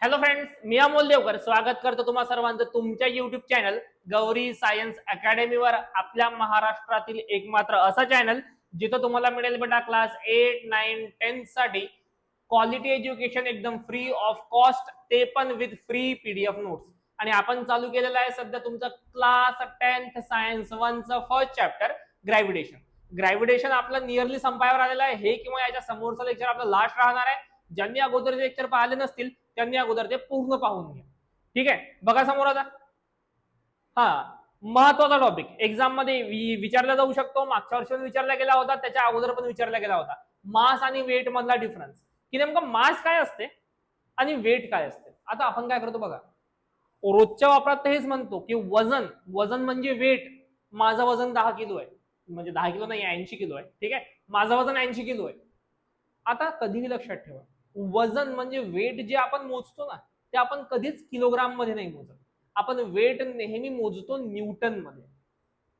Hello friends, मी अमोल देवकर स्वागत करतो तुम्हा सर्वांचं तुमच्या युट्यूब चॅनल गौरी सायन्स अकॅडमीवर. आपल्या महाराष्ट्रातील एकमात्र असा चॅनल जिथं तुम्हाला मिळेल बेटा क्लास 8, 9, 10 साठी क्वालिटी एज्युकेशन एकदम फ्री ऑफ कॉस्ट, ते पण विथ फ्री पीडीएफ नोट्स. आणि आपण चालू केलेलं आहे सध्या तुमचं क्लास 10th सायन्स 1चं फर्स्ट चॅप्टर ग्रॅव्हिटेशन. ग्रॅव्हिटेशन आपलं नियरली संपायवर आलेलं आहे. हे किंवा याच्या समोरचं लेक्चर आपलं लास्ट राहणार आहे. ज्यांनी अगोदर लेक्चर पाहिले नसतील त्यांनी अगोदर ते पूर्ण पाहून घ्या. ठीक आहे, बघा समोर आता. महत्वाचा टॉपिक एक्झाम मध्ये विचारला जाऊ शकतो, मागच्या वर्षी विचारला गेला होता, त्याच्या अगोदर पण विचारला गेला होता. मास आणि वेट मधला डिफरन्स, की नेमकं मास काय असते आणि वेट काय असते. आता आपण काय करतो बघा, रोजच्या वापरात हेच म्हणतो की वजन वजन म्हणजे वेट. माझं वजन 10 किलो आहे, म्हणजे 10 किलो नाही 80 किलो आहे. ठीक आहे, माझं वजन 80 किलो आहे. आता कधीही लक्षात ठेवा, वजन म्हणजे वेट जे आपण मोजतो ना, ते आपण कधीच किलोग्राम मध्ये नाही मोजत. आपण वेट नेहमी मोजतो न्यूटन मध्ये,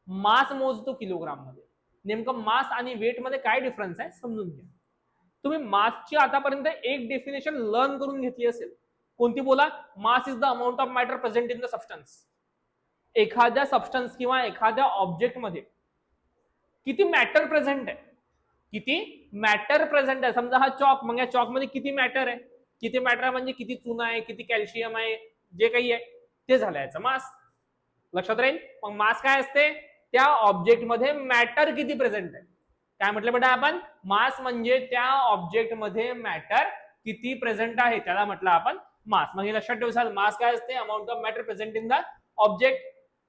मास मोजतो किलोग्राम मध्ये. नेमकं मास आणि वेट मध्ये काय डिफरन्स आहे समजून घ्या. तुम्ही मासची आतापर्यंत एक डेफिनेशन लर्न करून घेतली असेल. कोणती बोला? Mass is the amount of matter present in the substance. एखाद्या सबस्टन्स किंवा एखाद्या ऑब्जेक्ट मध्ये किती मॅटर प्रेझेंट आहे, किती मॅटर प्रेझेंट आहे. समजा हा चॉक, मग या चॉक मध्ये किती मॅटर आहे, किती मॅटर आहे म्हणजे किती चुना आहे, किती कॅल्शियम आहे, जे काही आहे ते झालं याचं मास. लक्षात राहील. मग मास काय असते, त्या ऑब्जेक्ट मध्ये मॅटर किती प्रेझेंट आहे. काय म्हटलं बेटा आपण, मास म्हणजे त्या ऑब्जेक्ट मध्ये मॅटर किती प्रेझेंट आहे त्याला म्हटलं आपण मास. म्हणजे लक्षात ठेवा, मास काय असते, amount of matter present in the object.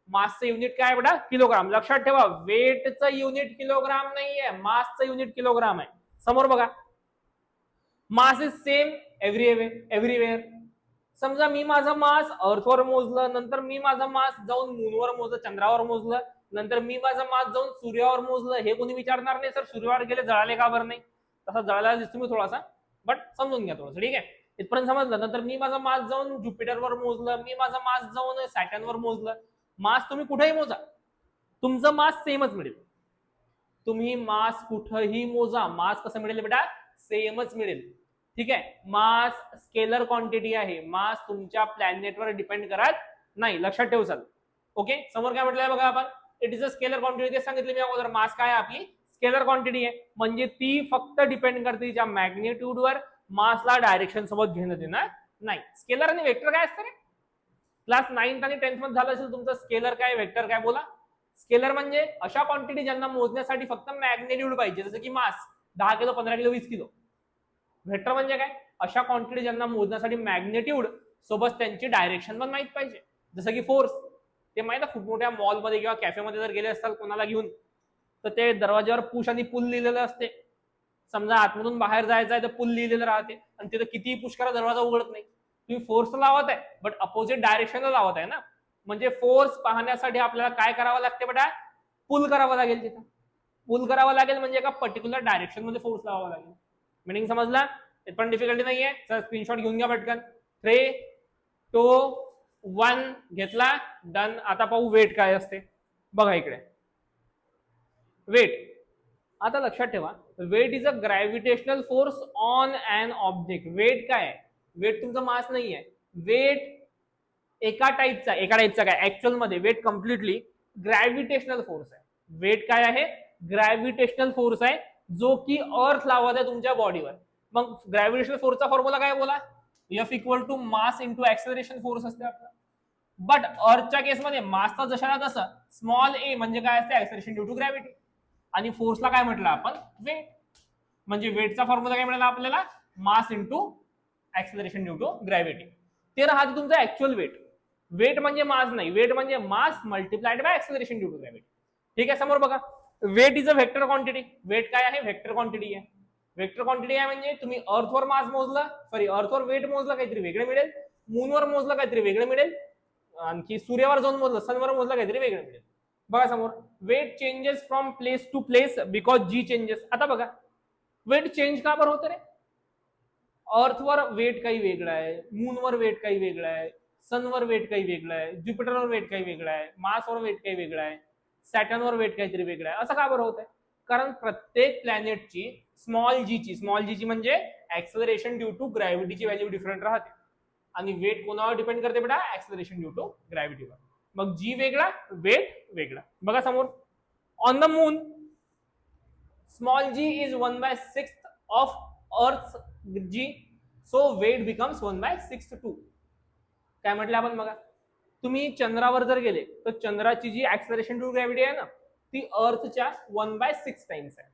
मासचं युनिट काय बेटा, किलोग्राम. लक्षात ठेवा, वेटचं युनिट किलोग्राम नाहीये, मासचं युनिट किलोग्राम आहे. समोर बघा, मास इज सेम एव्हरीवेअर. समजा मी माझं मास अर्थवर मोजलं, नंतर मी माझं मास जाऊन मूनवर मोजलं, चंद्रावर मोजलं, नंतर मी माझं मास जाऊन सूर्यावर मोजलं. हे कोणी विचारणार नाही, सर सूर्यावर गेले जळाले का बरं नाही. तसा जळायला दिसतो मी थोडासा, बट समजून घ्या थोडंसं. ठीक आहे, इथपर्यंत समजलं. नंतर मी माझं मास जाऊन ज्युपिटरवर मोजलं, मी माझं मास जाऊन सॅटर्नवर मोजलं. मास तुम्ही कुठेही मोजा, तुमचं मास सेमच मिळेल. तुम्ही मास कुठेही मोजा, मास कसं मिळेल बेटा, सेमच मिळेल. ठीक आहे, मास स्केलर क्वांटिटी आहे, मास तुमच्या प्लॅनेटवर डिपेंड करत नाही. लक्षात ठेवू सर. ओके, समोर काय म्हटलंय बघा आपण, it is a scalar quantity. ते सांगितलं मी अगोदर, मास काय आपली स्केलर क्वांटिटी आहे, म्हणजे ती फक्त डिपेंड करते तिच्या मॅग्निट्यूडवर. मासला डायरेक्शन सोबत घेणं देणं नाही. स्केलर आणि वेक्टर काय असतं रे, क्लास 9th आणि 10th मध्ये झालं असेल तुमचं. स्केलर काय, वेक्टर काय बोला. स्केलर म्हणजे अशा क्वांटिटी ज्यांना मोजण्यासाठी फक्त मॅग्निट्यूड पाहिजे, जसं की मास 10 किलो, 15 किलो, 20 किलो. वेक्टर म्हणजे काय, अशा क्वांटिटी ज्यांना मोजण्यासाठी मॅग्निट्यूड सोबत त्यांची डायरेक्शन पण माहित पाहिजे. जसं की फोर्स, ते माहित आहे, खूप मोठ्या मॉलमध्ये किंवा कॅफेमध्ये जर गेले असतात कोणाला घेऊन, तर ते दरवाज्यावर पुश आणि पुल लिहिलेलं असते. समजा आतमधून बाहेर जायचं आहे तर पुल लिहिलेलं राहते, आणि तिथं कितीही पुश करा दरवाजा उघडत नाही. तुम्ही फोर्स लावत आहे, बट अपोजिट डायरेक्शनला लावत आहे ना. म्हणजे फोर्स पाहण्यासाठी आपल्याला काय करावं लागते बेटा, पुल करावं लागेल. तिथं पुल करावं लागेल म्हणजे एका पर्टिक्युलर डायरेक्शन मध्ये फोर्स लावावा लागेल. मिनिंग समजला, ते पण डिफिकल्टी नाहीये. सर स्क्रीनशॉट घेऊन घ्या पटकन. 3, 2, 1 घेतला, डन. आता पाहू वेट काय असते. बघा इकडे वेट. आता लक्षात ठेवा, weight is a gravitational force on an object. Weight काय आहे, वेट तुमचं मास नाही आहे. वेट एका टाईपचा काय, ऍक्च्युअल मध्ये वेट कम्प्लिटली ग्रॅव्हिटेशनल फोर्स आहे. वेट काय आहे, ग्रॅव्हिटेशनल फोर्स आहे, जो की अर्थ लावत आहे तुमच्या बॉडीवर. मग ग्रॅव्हिटेशनल फोर्सचा फॉर्म्युला काय बोला, F equal to mass into acceleration force असते आपला. बट अर्थच्या केसमध्ये मासचा जशाला तसं स्मॉल ए म्हणजे काय असते, ऍक्सेलरेशन ड्यू टू ग्रॅव्हिटी. आणि फोर्सला काय म्हटलं आपण, वेट. म्हणजे वेटचा फॉर्म्युला काय मिळाला आपल्याला, mass into acceleration due to gravity. ते राहते तुमचं ऍक्च्युअल वेट. वेट म्हणजे मास नाही, वेट म्हणजे mass multiplied by acceleration due to gravity. ठीक आहे, समोर बघा, weight is a vector quantity. Weight काय आहे, व्हेक्टर क्वांटिटी आहे. व्हेक्टर क्वांटिटी आहे म्हणजे तुम्ही अर्थवर मास मोजलं, सॉरी अर्थवर वेट मोजलं काहीतरी वेगळं मिळेल, मूनवर मोजलं काहीतरी वेगळं मिळेल, आणखी सूर्यावर जाऊन मोजलं, सनवर मोजलं काहीतरी वेगळं मिळेल. बघा समोर, weight changes from place to place because g changes. आता बघा, वेट चेंज का बरं होतं रे. अर्थवर वेट काही वेगळं आहे, मूनवर वेट काही वेगळं आहे, सनवर वेट काही वेगळं आहे, ज्युपिटरवर वेट काही वेगळं आहे, मार्सवर वेट काही वेगळं आहे, सॅटर्नवर वेट काहीतरी वेगळं आहे. असं का बरं होत आहे, कारण प्रत्येक प्लॅनेटची स्मॉल जी ची म्हणजे ऍक्सेलरेशन ड्यू टू ग्रॅव्हिटीची व्हॅल्यू डिफरंट राहते. आणि वेट कोणावर डिपेंड करते बेटा, ऍक्सलरेशन ड्यू टू ग्रॅव्हिटीवर. मग जी वेगळा, वेट वेगळा. बघा समोर, on the moon small g is 1/6 of earth g, so weight becomes 1/6 2. काय म्हटलं आपण बघा, तुम्ही चंद्रावर जर गेले तर चंद्राची जी ऍक्सलरेशन ड्यू ग्रॅव्हिटी आहे ना ती अर्थच्या 1/6 टाइम्स आहे.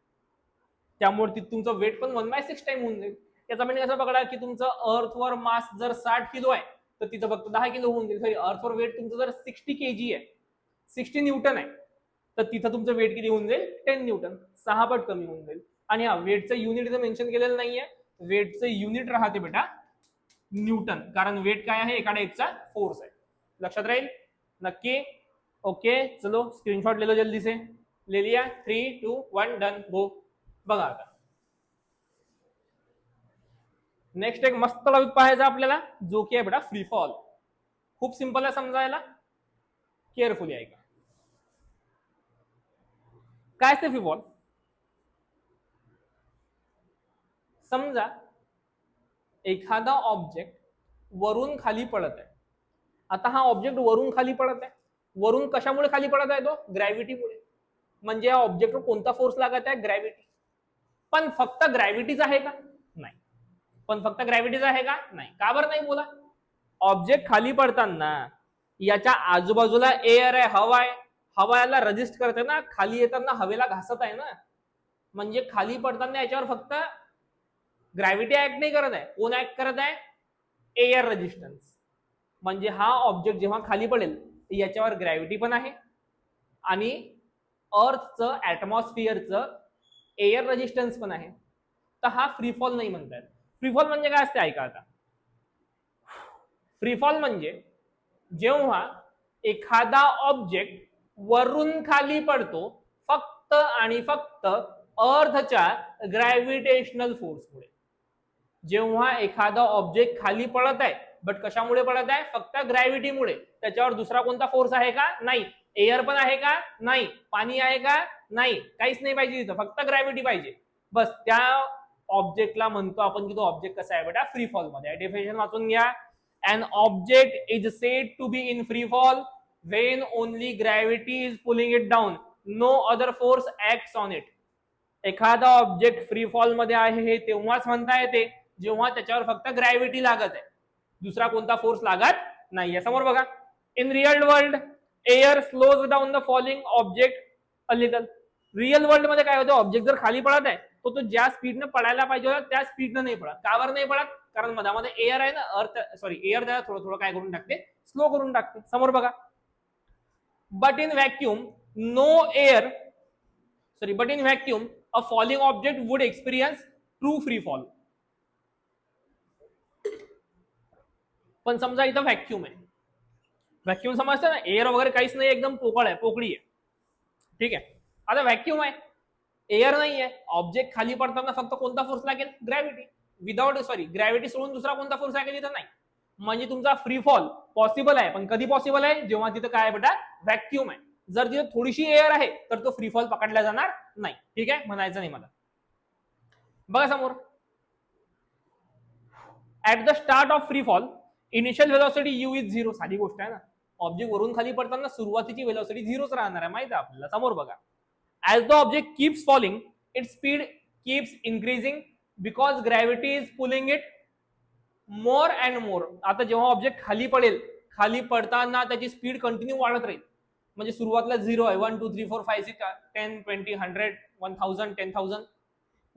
त्यामुळे तुमचं वेट पण 1/6 टाइम होऊन जाईल. याचा म्हणजे कसं बघा की तुमचं अर्थवर मास जर 60 किलो आहे तर तिथं फक्त 10 किलो होऊन जाईल. सॉरी, अर्थवर वेट तुमचं जर 60 kg आहे, 60 न्यूटन आहे, तर तिथं तुमचं वेट किती होऊन जाईल, 10 न्यूटन, 6 पट कमी होऊन जाईल. आणि हा वेटचं युनिट इथं मेन्शन केलेलं नाहीये, वेटचं युनिट राहते बेटा न्यूटन, कारण वेट काय आहे, एका टाइपचा फोर्स आहे. लक्षात राहील नक्की. ओके, चलो स्क्रीनशॉट ले लो जल्दी से. ले लिया, 3 2 1 डन, गो. बघा आता नेक्स्ट एक मस्त टॉपिक पाहायचा आपल्याला, जो की आहे बेटा फ्री फॉल. खूप सिंपल आहे समजायला, केअरफुली ऐका. काय असते फ्री फॉल? समजा एखादा ऑब्जेक्ट वरून खाली पडत आहे. आता हा ऑब्जेक्ट वरून खाली पडत आहे, वरून कशामुळे खाली पडत आहे तो, ग्रॅव्हिटीमुळे. म्हणजे या ऑब्जेक्टवर कोणता फोर्स लागत आहे, ग्रॅव्हिटी. पण फक्त ग्रॅव्हिटीच आहे का, नाही. पण फक्त ग्रॅव्हिटीच आहे का, नाही. का बरं नाही बोला, ऑब्जेक्ट खाली पडताना याच्या आजूबाजूला एअर आहे, हवा आहे, हवा याला रजिस्ट करते ना, खाली येताना हवेला घासत आहे ना. म्हणजे खाली पडताना याच्यावर फक्त ग्रॅव्हिटी ऍक्ट नाही करत आहे, कोण ऍक्ट करत आहे, एअर रेजिस्टन्स. म्हणजे हा ऑब्जेक्ट जेव्हा खाली पडेल याच्यावर ग्रॅव्हिटी पण आहे आणि अर्थचं ऍटमॉस्फिअरचं एअर रेजिस्टन्स पण आहे. तर हा फ्रीफॉल नाही म्हणतात. फ्रीफॉल म्हणजे काय असते ऐका आता. फ्रीफॉल म्हणजे जेव्हा एखादा ऑब्जेक्ट वरून खाली पडतो फक्त आणि फक्त अर्थच्या ग्रॅव्हिटेशनल फोर्समुळे. जेव्हा एखादा ऑब्जेक्ट खाली पडत आहे, बट कशामुळे पडत आहे, फक्त ग्रॅव्हिटीमुळे. त्याच्यावर दुसरा कोणता फोर्स आहे का, नाही. एअर पण आहे का, नाही. पाणी आहे का, नाही. काहीच नाही पाहिजे तिथं, फक्त ग्रॅव्हिटी पाहिजे बस. त्या ऑब्जेक्टला म्हणतो आपण की तो ऑब्जेक्ट कसा आहे बेटा, फ्री फॉल मध्ये. डेफिनेशन वाचून घ्या. An object is said to be in free fall when only gravity is pulling it down. No other force acts on it. एखादा ऑब्जेक्ट फ्री फॉल मध्ये आहे हे तेव्हाच म्हणता येते जेव्हा त्याच्यावर फक्त ग्रॅव्हिटी लागत आहे, दुसरा कोणता फोर्स लागत नाहीये. समोर बघा, in real world air slows down the falling object a little. Real world मध्ये काय होतं, ऑब्जेक्ट जर खाली पडत आहे तो ज्या स्पीडने पडायला पाहिजे होता त्या स्पीडने नाही पडत. का बरं नाही पडत, कारण मधामध्ये एअर आहे ना, अर्थ सॉरी एअर त्याला थोडं थोडं काय करून टाकते, स्लो करून टाकते. समोर बघा, but in vacuum no air sorry but in vacuum a falling object would experience true free fall. पण समजा इथं व्हॅक्यूम आहे, व्हॅक्यूम समजतं ना, एअर वगैरे काहीच नाही, एकदम पोकळ आहे, पोकळी आहे, ठीक आहे. आता व्हॅक्यूम आहे, एअर नाही आहे, ऑब्जेक्ट खाली पडताना फक्त कोणता फोर्स लागेल, ग्रॅव्हिटी. विदाउट सॉरी ग्रॅव्हिटी सोडून दुसरा कोणता फोर्स लागेल इथं, नाही. म्हणजे तुमचा फ्री फॉल पॉसिबल आहे, पण कधी पॉसिबल आहे, जेव्हा तिथं काय बेटा, व्हॅक्यूम आहे. जर तिथे थोडीशी एअर आहे तर तो फ्री फॉल पकडला जाणार नाही, ठीक आहे, म्हणायचं नाही मला. बघा समोर, at the start of free fall initial velocity you is 0. साधी गोष्ट आहे ना, ऑब्जेक्ट वरून खाली पडताना सुरुवातीची वेलोसिटी 0च राहणार आहे, माहिती आहे आपल्याला. समोर बघा, as the object keeps falling its speed keeps increasing because gravity is pulling it more and more. आता जेव्हा ऑब्जेक्ट खाली पडेल, खाली पडताना त्याची स्पीड कंटिन्यू वाढत राहील. म्हणजे सुरुवातीला 0 आहे, 1 2 3 4 5 6 10 20 100 1000 10000.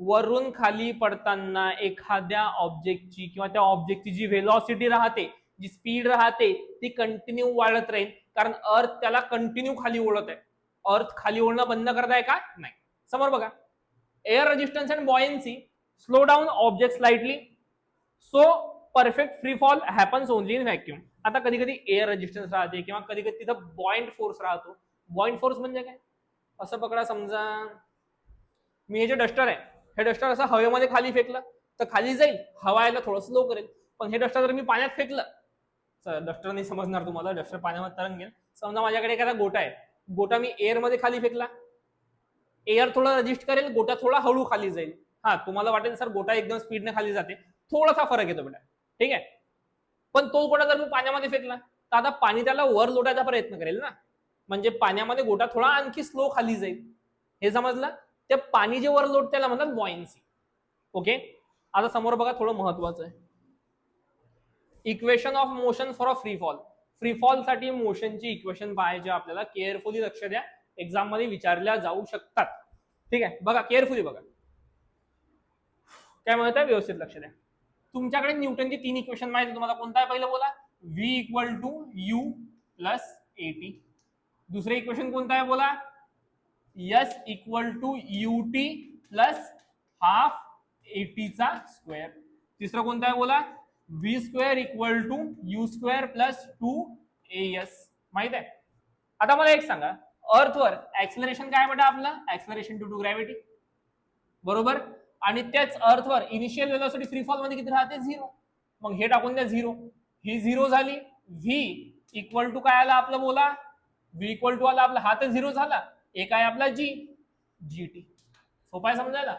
वरून खाली पडताना एखाद्या ऑब्जेक्टची किंवा त्या ऑब्जेक्टची जी व्हेलॉसिटी राहते, जी स्पीड राहते, ती कंटिन्यू वाढत राहील, कारण अर्थ त्याला कंटिन्यू खाली ओढत आहे. अर्थ खाली ओढणं बंद करत आहे का, नाही. समोर बघा, air resistance and buoyancy slow down object slightly, so perfect free fall happens only in vacuum. आता कधी कधी एअर रेजिस्टन्स राहते किंवा कधी कधी तिथं बॉइंट फोर्स राहतो. बॉइंट फोर्स म्हणजे काय, असं पकडा, समजा मी हे जे डस्टर आहे, हे डस्टर असं हवेमध्ये खाली फेकलं तर खाली जाईल, हवा यायला थोडं स्लो करेल. पण हे डस्टर जर मी पाण्यात फेकलं, डस्टर नाही समजणार तुम्हाला, डस्टर पाण्यामध्ये तरंगेल. समजा माझ्याकडे एखादा गोटा आहे, गोटा मी एअर मध्ये खाली फेकला, एअर थोडं रजिस्ट करेल, गोटा थोडा हळू खाली जाईल. हा, तुम्हाला वाटेल सर गोटा एकदम स्पीडने खाली जाते, थोडासा फरक येतो बेटा, ठीक आहे. पण तो गोटा जर मी पाण्यामध्ये फेकला तर आता पाणी त्याला वर लोटायचा प्रयत्न करेल ना, म्हणजे पाण्यामध्ये गोटा थोडा आणखी स्लो खाली जाईल. हे समजलं? ते पाणी जे वर लोट त्याला म्हणतात बॉयन्सी. ओके, आता समोर बघा, थोडं महत्वाचं आहे. Equation of motion for a free fall. Free fall साठी मोशनची इक्वेशन पाहायचे आपल्याला. केअरफुली लक्ष द्या, एक्झाम मध्ये विचारल्या जाऊ शकतात. ठीक आहे, बघा केअरफुली बघा काय म्हणत आहे, व्यवस्थित लक्ष द्या. तुमच्याकडे न्यूटनची 3 इक्वेशन माहिती, तुम्हाला कोणता आहे पहिलं बोला. v equal to u plus a t. दुसरं इक्वेशन कोणतं आहे बोला. s equal to ut plus half एटीचा स्क्वेअर. तिसरं कोणतं आहे बोला. v square equal to u square plus 2as. माहित आहे. आता मला एक सांगा, अर्थवर ऍक्सलरेशन काय बेटा आपलं, ऍक्सलरेशन ड्यू टू ग्रॅव्हिटी, बरोबर. आणि त्याच अर्थवर इनिशियल वेलोसिटी फ्री फॉल मध्ये किती राहते, 0. मग हे टाकून द्या 0, ही 0 झाली. v इक्वल टू काय आला आपलं बोला. v इक्वल टू आला आपला, हा तर 0 झाला. एक आहे आपला gt. सोपा आहे समजायला.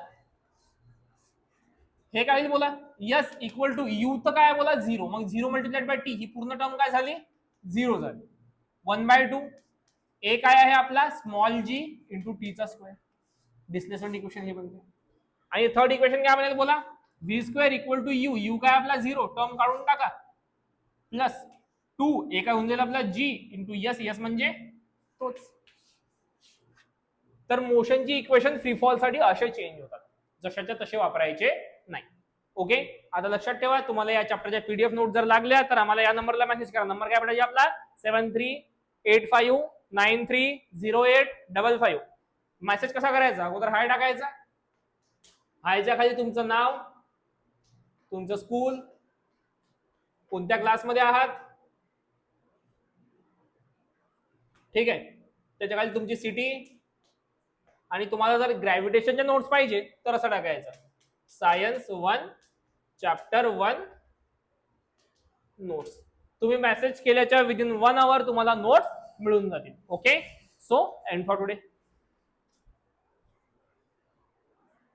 हे काय बोला. यस इक्वल टू यू तर काय बोला 0, मग 0 मल्टिप्लाइड बाय टी, ही पूर्ण टर्म काय झाली 0 झाली. 1/2. एक काय आहे आपला स्मॉल g इंटू टी चा स्क्वेअर. डिस्प्लेसमेंट इक्वेशन हे बनते. आणि थर्ड इक्वेशन काय बनेल बोला. V square equal to u, u काय आपला 0, टर्म काढून टाका, प्लस 2 एका होऊन जाईल आपला जी इंटू यस, यस म्हणजे तोच. तर मोशनची इक्वेशन फ्री फॉल साठी असे चेंज होतात, जशाच्या तसे वापरायचे नाही. ओके, आता लक्षात ठेवा, तुम्हाला या चॅप्टरच्या पीडीएफ नोट जर लागल्या तर आम्हाला या नंबरला मेसेज करा. नंबर काय पाहिजे आपला 7385930855. मेसेज कसा करायचा, अगोदर हाय टाकायचा, हायच्या खाली तुमचं नाव, तुमचं स्कूल, कोणत्या क्लासमध्ये आहात, ठीक आहे, त्याच्या खाली तुमची सिटी, आणि तुम्हाला जर ग्रॅव्हिटेशनच्या नोट्स पाहिजे तर असं टाकायचं सायन्स 1 चॅप्टर 1 नोट्स. तुम्ही मेसेज केल्याच्या विदिन 1 आवर तुम्हाला नोट्स मिळून जातील. Okay, so and for today.